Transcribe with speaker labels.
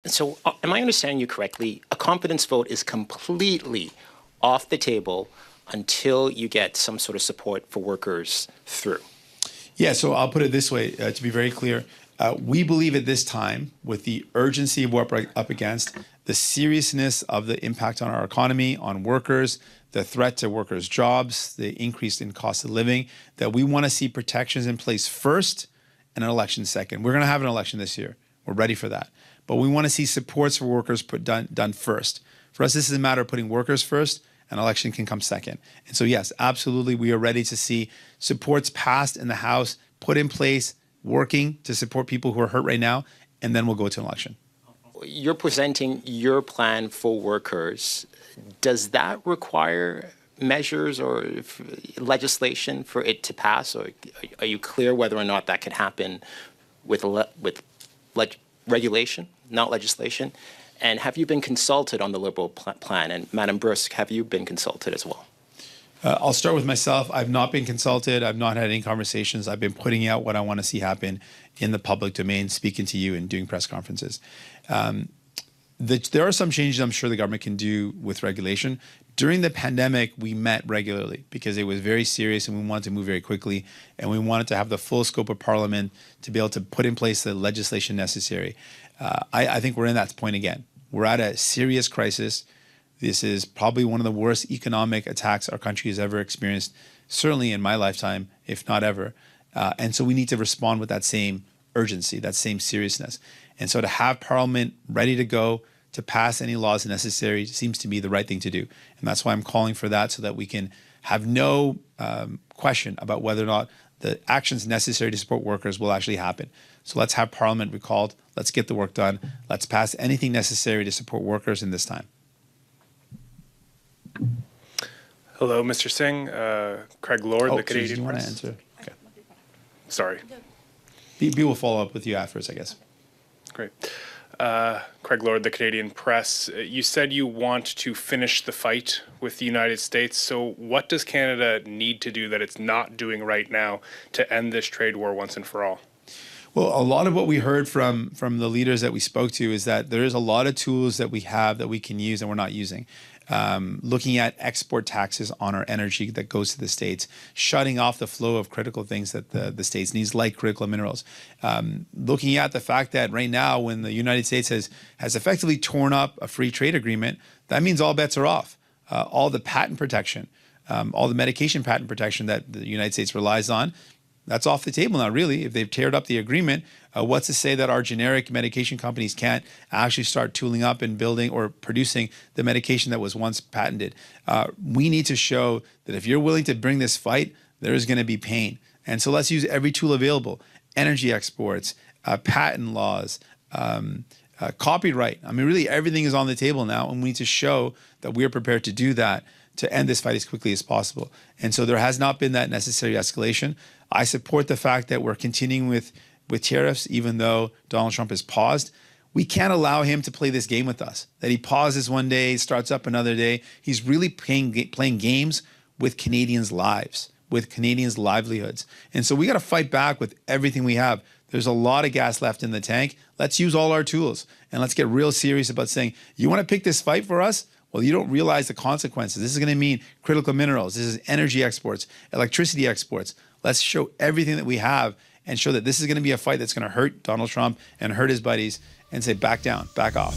Speaker 1: So am I understanding you correctly? A confidence vote is completely off the table until you get some sort of support for workers through.
Speaker 2: Yeah, so I'll put it this way, to be very clear. We believe at this time, with the urgency of what we're up against, the seriousness of the impact on our economy, on workers, the threat to workers' jobs, the increase in cost of living, that we want to see protections in place first and an election second. We're going to have an election this year. We're ready for that. But we want to see supports for workers done first. For us, this is a matter of putting workers first. An election can come second. And so, yes, absolutely, we are ready to see supports passed in the House, put in place, working to support people who are hurt right now, and then we'll go to an election.
Speaker 1: You're presenting your plan for workers. Does that require measures or legislation for it to pass? Or are you clear whether or not that can happen with regulation, not legislation? And have you been consulted on the Liberal plan? And Madam Bursk, have you been consulted as well?
Speaker 2: I'll start with myself. I've not been consulted. I've not had any conversations. I've been putting out what I want to see happen in the public domain, speaking to you and doing press conferences. There are some changes I'm sure the government can do with regulation. During the pandemic, we met regularly because it was very serious and we wanted to move very quickly, and we wanted to have the full scope of Parliament to be able to put in place the legislation necessary. I think we're in that point again. We're at a serious crisis. This is probably one of the worst economic attacks our country has ever experienced, certainly in my lifetime, if not ever. And so we need to respond with that same urgency, that same seriousness. And so to have Parliament ready to go to pass any laws necessary seems to be the right thing to do. And that's why I'm calling for that, so that we can have no question about whether or not the actions necessary to support workers will actually happen. So let's have Parliament recalled. Let's get the work done. Let's pass anything necessary to support workers in this time.
Speaker 3: Hello, Mr. Singh. Craig Lord, the Canadian
Speaker 2: do you want to
Speaker 3: Press.
Speaker 2: answer? Okay.
Speaker 3: Sorry.
Speaker 2: B will follow up with you afterwards, I guess.
Speaker 3: Great. Craig Lord, the Canadian Press. You said you want to finish the fight with the United States. So what does Canada need to do that it's not doing right now to end this trade war once and for all?
Speaker 2: Well, a lot of what we heard from the leaders that we spoke to is that there is a lot of tools that we have that we can use and we're not using. Looking at export taxes on our energy that goes to the States, shutting off the flow of critical things that the States needs, like critical minerals. Looking at the fact that right now, when the United States has effectively torn up a free trade agreement, that means all bets are off. All the patent protection, all the medication patent protection that the United States relies on, that's off the table now, really. If they've teared up the agreement, what's to say that our generic medication companies can't actually start tooling up and building or producing the medication that was once patented? We need to show that if you're willing to bring this fight, there is going to be pain. And so let's use every tool available. Energy exports, patent laws, copyright. I mean, really everything is on the table now, and we need to show that we are prepared to do that to end this fight as quickly as possible. And so there has not been that necessary escalation. I support the fact that we're continuing with tariffs, even though Donald Trump has paused. We can't allow him to play this game with us, that he pauses one day, starts up another day. He's really playing games with Canadians' lives, with Canadians' livelihoods. And so we got to fight back with everything we have. There's a lot of gas left in the tank. Let's use all our tools, and let's get real serious about saying, you want to pick this fight for us? Well, you don't realize the consequences. This is going to mean critical minerals. This is energy exports, electricity exports. Let's show everything that we have and show that this is going to be a fight that's going to hurt Donald Trump and hurt his buddies, and say, back down, back off.